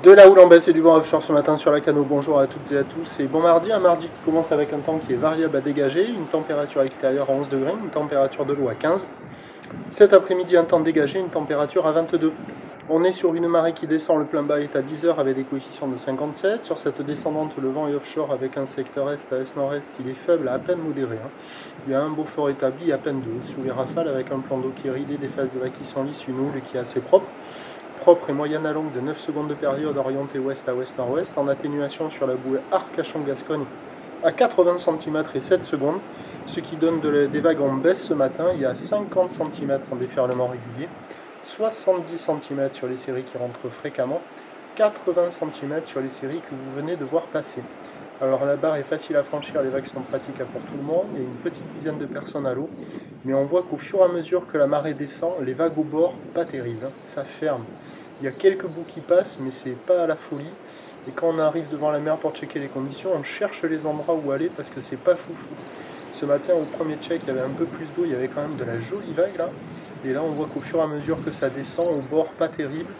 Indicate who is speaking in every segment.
Speaker 1: De la houle en baisse et du vent offshore ce matin sur la Cano. Bonjour à toutes et à tous. Et bon mardi, un mardi qui commence avec un temps qui est variable à dégager, une température extérieure à 11 degrés, une température de l'eau à 15. Cet après-midi, un temps dégagé, une température à 22. On est sur une marée qui descend, le plein bas est à 10 heures avec des coefficients de 57. Sur cette descendante, le vent est offshore avec un secteur est à est-nord-est, il est faible à peine modéré. Il y a un beau fort établi, à peine deux sous les rafales avec un plan d'eau qui est ridé, des phases de vagues qui sont lisses, une houle qui est assez propre et moyenne à longue de 9 secondes de période orientée ouest à ouest-nord-ouest, en atténuation sur la bouée Arcachon-Gascogne à 80 cm et 7 secondes, ce qui donne des vagues en baisse ce matin. Il y a 50 cm en déferlement régulier, 70 cm sur les séries qui rentrent fréquemment, 80 cm sur les séries que vous venez de voir passer. Alors la barre est facile à franchir, les vagues sont pratiques pour tout le monde, il y a une petite dizaine de personnes à l'eau, mais on voit qu'au fur et à mesure que la marée descend, les vagues au bord, pas terribles, ça ferme. Il y a quelques bouts qui passent, mais c'est pas à la folie. Et quand on arrive devant la mer pour checker les conditions, on cherche les endroits où aller parce que c'est pas foufou. Ce matin, au premier check, il y avait un peu plus d'eau, il y avait quand même de la jolie vague là. Et là, on voit qu'au fur et à mesure que ça descend, au bord, pas terrible.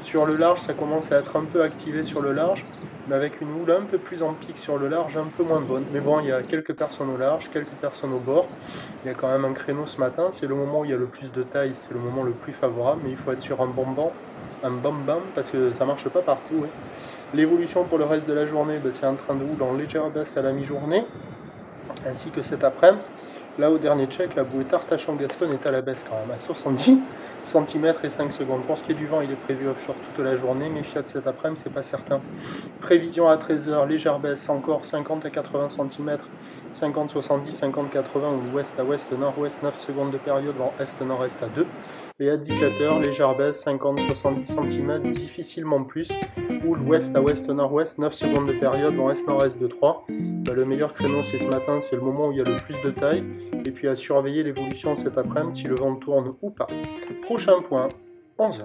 Speaker 1: Sur le large, ça commence à être un peu activé sur le large, mais avec une houle un peu plus en pic sur le large, un peu moins bonne. Mais bon, il y a quelques personnes au large, quelques personnes au bord. Il y a quand même un créneau ce matin, c'est le moment où il y a le plus de taille, c'est le moment le plus favorable, mais il faut être sur un bam-bam, parce que ça marche pas partout. Oui. L'évolution pour le reste de la journée, c'est un train de houle en légère baisse à la mi-journée, ainsi que cet après-midi. Là, au dernier check, la bouée Arcachon-Gascogne est à la baisse quand même, à 70 cm et 5 secondes. Pour ce qui est du vent, il est prévu offshore toute la journée, mais Fiat cet après-midi, c'est pas certain. Prévision à 13h, légère baisse encore, 50 à 80 cm, 50, 70, 50, 80, ou ouest à ouest, nord-ouest, 9 secondes de période, vent est-nord-est à 2. Et à 17h, légère baisse, 50, 70 cm, difficilement plus, ou l'ouest à ouest, nord-ouest, 9 secondes de période, vent est-nord-est de 3. Le meilleur créneau, c'est ce matin, c'est le moment où il y a le plus de taille. Et puis à surveiller l'évolution cet après-midi si le vent tourne ou pas. Prochain point, 11h.